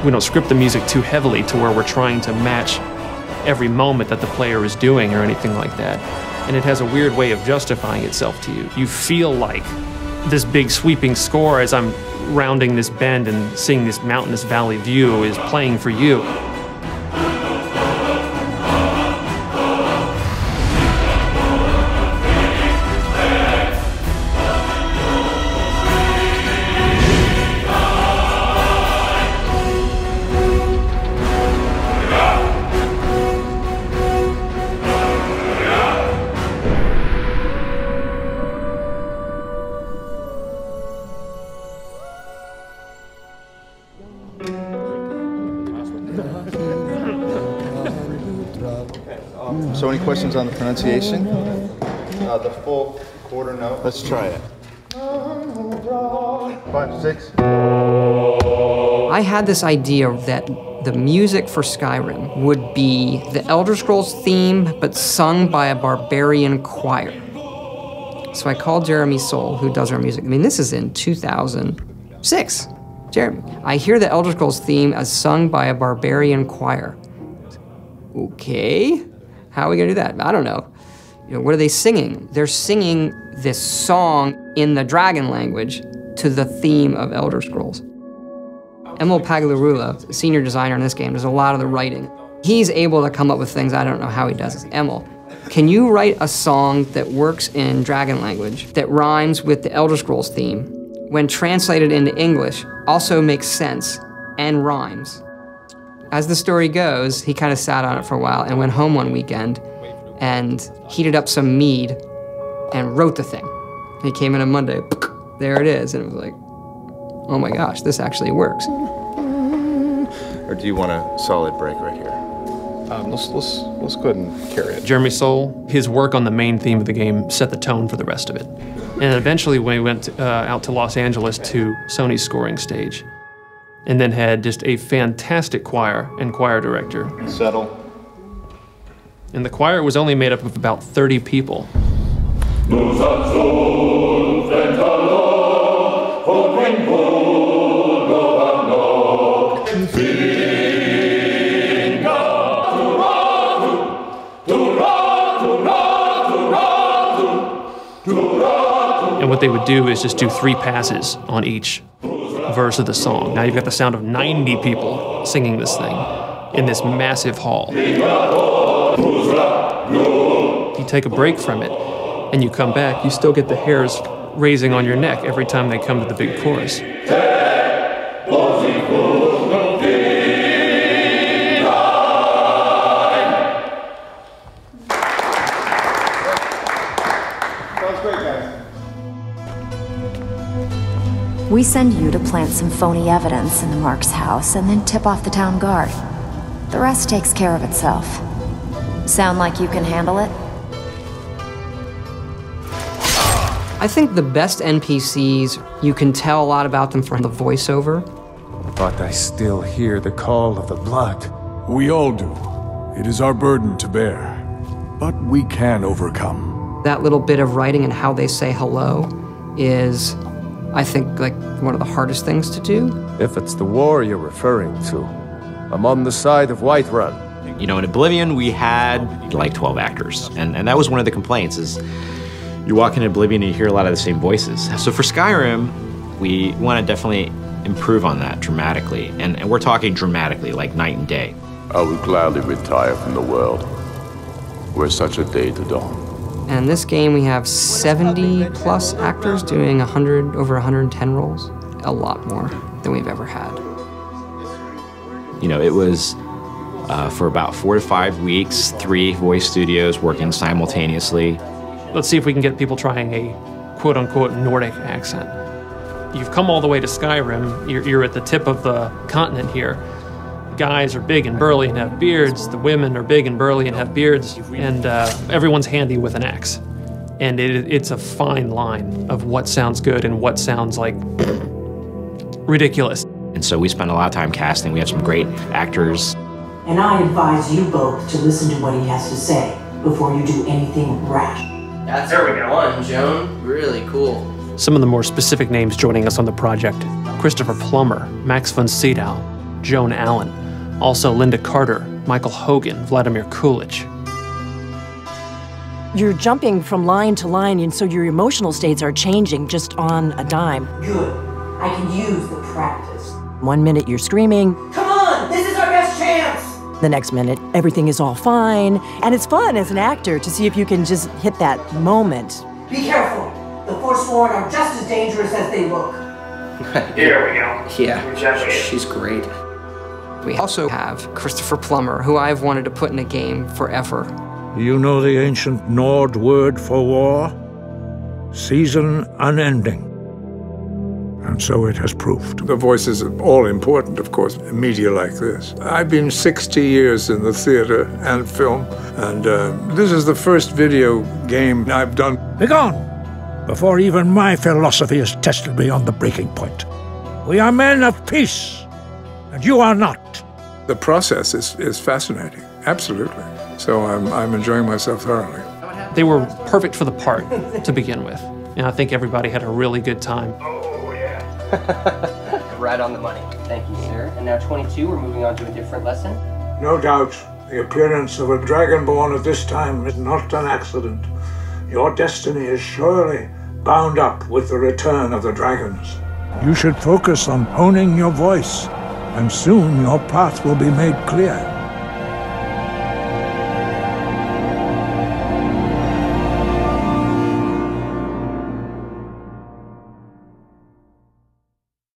We don't script the music too heavily to where we're trying to match every moment that the player is doing or anything like that. And it has a weird way of justifying itself to you. You feel like this big sweeping score as I'm rounding this bend and seeing this mountainous valley view is playing for you. So any questions on the pronunciation? The full quarter note. Let's try it. 5, 6. I had this idea that the music for Skyrim would be the Elder Scrolls theme, but sung by a barbarian choir. So I called Jeremy Soule, who does our music. I mean, this is in 2006. Jeremy, I hear the Elder Scrolls theme as sung by a barbarian choir. Okay, how are we gonna do that? I don't know. You know, what are they singing? They're singing this song in the dragon language to the theme of Elder Scrolls. Emil Pagliarulo, senior designer in this game, does a lot of the writing. He's able to come up with things, I don't know how he does it. Emil, can you write a song that works in dragon language that rhymes with the Elder Scrolls theme, when translated into English, also makes sense and rhymes? As the story goes, he kind of sat on it for a while and went home one weekend and heated up some mead and wrote the thing. He came in on Monday, there it is, and it was like, oh my gosh, this actually works. Or do you want a solid break right here? Let's go ahead and carry it. Jeremy Soule, his work on the main theme of the game set the tone for the rest of it. And eventually when we went out to Los Angeles to Sony's scoring stage, and then had just a fantastic choir and choir director. Settle. And the choir was only made up of about 30 people. And what they would do is just do 3 passes on each verse of the song. Now you've got the sound of 90 people singing this thing in this massive hall. You take a break from it and you come back, you still get the hairs raising on your neck every time they come to the big chorus. We send you to plant some phony evidence in the Mark's house and then tip off the town guard. The rest takes care of itself. Sound like you can handle it? I think the best NPCs, you can tell a lot about them from the voiceover. But I still hear the call of the blood. We all do. It is our burden to bear. But we can overcome. That little bit of writing and how they say hello is, I think, like one of the hardest things to do. If it's the war you're referring to, I'm on the side of Whiterun. You know, in Oblivion, we had like 12 actors, and that was one of the complaints, is you walk into Oblivion and you hear a lot of the same voices. So for Skyrim, we want to definitely improve on that dramatically, and we're talking dramatically, like night and day. I would gladly retire from the world were such a day to dawn. And in this game, we have 70+ actors doing over 110 roles. A lot more than we've ever had. You know, it was for about 4 to 5 weeks, 3 voice studios working simultaneously. Let's see if we can get people trying a quote-unquote Nordic accent. You've come all the way to Skyrim. You're at the tip of the continent here. The guys are big and burly and have beards. The women are big and burly and have beards. And everyone's handy with an axe. And it's a fine line of what sounds good and what sounds like ridiculous. And so we spent a lot of time casting. We have some great actors. And I advise you both to listen to what he has to say before you do anything rash. That's one, Joan. Really cool. Some of the more specific names joining us on the project: Christopher Plummer, Max von Sydow, Joan Allen. Also Linda Carter, Michael Hogan, Vladimir Coolidge. You're jumping from line to line, and so your emotional states are changing just on a dime. Good. I can use the practice. 1 minute you're screaming. Come on! This is our best chance! The next minute, everything is all fine. And it's fun as an actor to see if you can just hit that moment. Be careful. The Forsworn are just as dangerous as they look. Here we go. Yeah, she's great. We also have Christopher Plummer, who I've wanted to put in a game forever. You know the ancient Nord word for war? Season unending. And so it has proved. The voice is all important, of course, in media like this. I've been 60 years in the theater and film, and this is the first video game I've done. Begone! Before even my philosophy is tested beyond the breaking point. We are men of peace, and you are not. The process is fascinating, absolutely. So I'm enjoying myself thoroughly. They were perfect for the part to begin with. And I think everybody had a really good time. Oh, yeah. Right on the money. Thank you, sir. And now 22, we're moving on to a different lesson. No doubt, the appearance of a dragonborn at this time is not an accident. Your destiny is surely bound up with the return of the dragons. You should focus on honing your voice, and soon your path will be made clear.